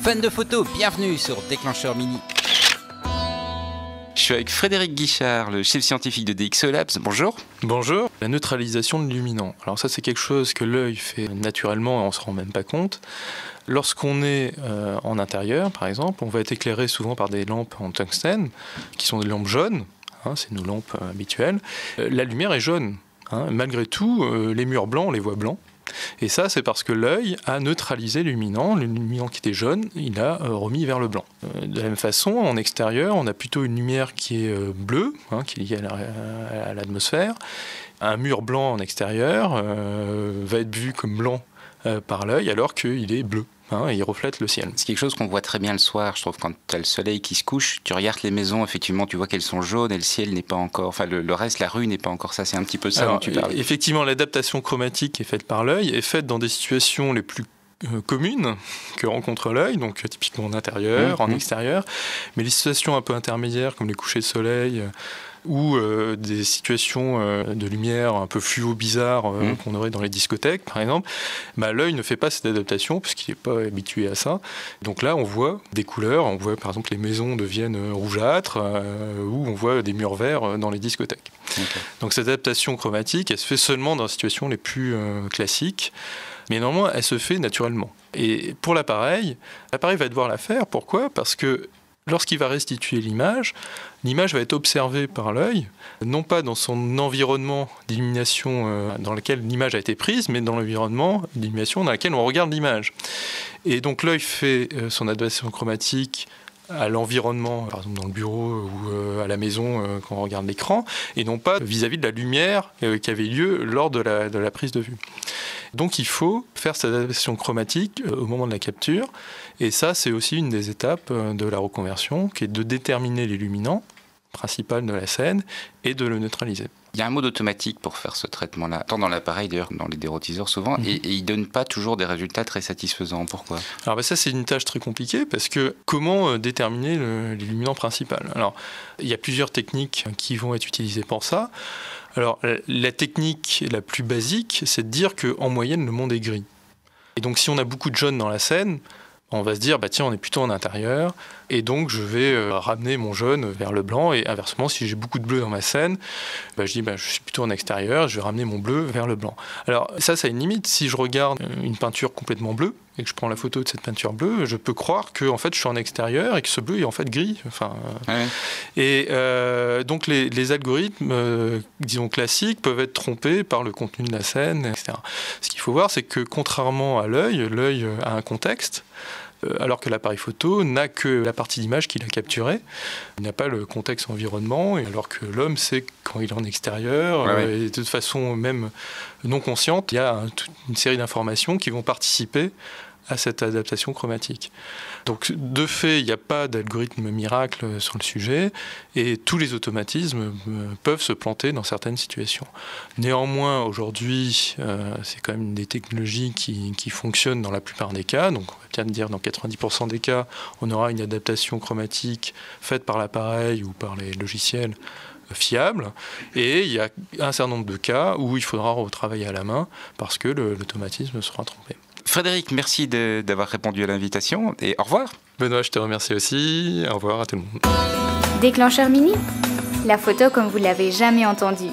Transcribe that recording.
Fans de photos, bienvenue sur Déclencheur Mini. Je suis avec Frédéric Guichard, le chef scientifique de DxO Labs. Bonjour. Bonjour. La neutralisation de luminants. Alors ça, c'est quelque chose que l'œil fait naturellement et on ne se rend même pas compte. Lorsqu'on est en intérieur, par exemple, on va être éclairé souvent par des lampes en tungstène, qui sont des lampes jaunes. C'est nos lampes habituelles. La lumière est jaune. Malgré tout, les murs blancs, on les voit blancs. Et ça, c'est parce que l'œil a neutralisé le luminant qui était jaune, il a remis vers le blanc. De la même façon, en extérieur, on a plutôt une lumière qui est bleue, qui est liée à l'atmosphère. Un mur blanc en extérieur va être vu comme blanc par l'œil, alors qu'il est bleu. Et il reflète le ciel. C'est quelque chose qu'on voit très bien le soir, je trouve, quand tu as le soleil qui se couche, tu regardes les maisons, effectivement, tu vois qu'elles sont jaunes et le ciel n'est pas encore... Enfin, le reste, la rue n'est pas encore ça, c'est un petit peu ça dont tu parles. Effectivement, l'adaptation chromatique qui est faite par l'œil est faite dans des situations les plus communes que rencontre l'œil, donc typiquement en intérieur, en extérieur, mais les situations un peu intermédiaires, comme les couchers de soleil... ou des situations de lumière un peu fluo bizarre qu'on aurait dans les discothèques par exemple, l'œil ne fait pas cette adaptation puisqu'il n'est pas habitué à ça. Donc là on voit des couleurs, on voit par exemple les maisons deviennent rougeâtres ou on voit des murs verts dans les discothèques. Okay. Donc cette adaptation chromatique elle se fait seulement dans les situations les plus classiques, mais normalement elle se fait naturellement. Et pour l'appareil va devoir la faire. Pourquoi ? Parce que lorsqu'il va restituer l'image va être observée par l'œil, non pas dans son environnement d'illumination dans lequel l'image a été prise, mais dans l'environnement d'illumination dans lequel on regarde l'image. Et donc l'œil fait son adaptation chromatique à l'environnement, par exemple dans le bureau ou à la maison quand on regarde l'écran, et non pas vis-à-vis de la lumière qui avait lieu lors de la prise de vue. Donc il faut faire cette adaptation chromatique au moment de la capture, et ça c'est aussi une des étapes de la reconversion, qui est de déterminer l'illuminant principal de la scène et de le neutraliser. Il y a un mode automatique pour faire ce traitement-là, tant dans l'appareil d'ailleurs, dans les dérotiseurs souvent, et il ne donne pas toujours des résultats très satisfaisants. Pourquoi ? Alors ça c'est une tâche très compliquée, parce que comment déterminer l'illuminant principal ? Alors il y a plusieurs techniques qui vont être utilisées pour ça. Alors la technique la plus basique, c'est de dire qu'en moyenne le monde est gris. Et donc si on a beaucoup de jaune dans la scène, on va se dire, tiens, on est plutôt en intérieur, et donc je vais ramener mon jaune vers le blanc, et inversement, si j'ai beaucoup de bleu dans ma scène, je dis, je suis plutôt en extérieur, je vais ramener mon bleu vers le blanc. Alors ça a une limite. Si je regarde une peinture complètement bleue, et que je prends la photo de cette peinture bleue, je peux croire que en fait, je suis en extérieur, et que ce bleu est en fait gris. Et donc les algorithmes, disons classiques, peuvent être trompés par le contenu de la scène, etc. Ce qu'il faut voir, c'est que contrairement à l'œil a un contexte, alors que l'appareil photo n'a que la partie d'image qu'il a capturée. Il n'a pas le contexte environnement, alors que l'homme sait quand il est en extérieur, et de toute façon même non consciente, il y a toute une série d'informations qui vont participer à cette adaptation chromatique. Donc de fait, il n'y a pas d'algorithme miracle sur le sujet, et tous les automatismes peuvent se planter dans certaines situations. Néanmoins, aujourd'hui, c'est quand même des technologies qui fonctionnent dans la plupart des cas. Donc on va peut-être dire dans 90% des cas, on aura une adaptation chromatique faite par l'appareil ou par les logiciels fiables, et il y a un certain nombre de cas où il faudra retravailler à la main parce que l'automatisme sera trompé. Frédéric, merci d'avoir répondu à l'invitation, et au revoir. Benoît, je te remercie aussi. Au revoir à tout le monde. Déclencheur Mini, la photo comme vous l'avez jamais entendue.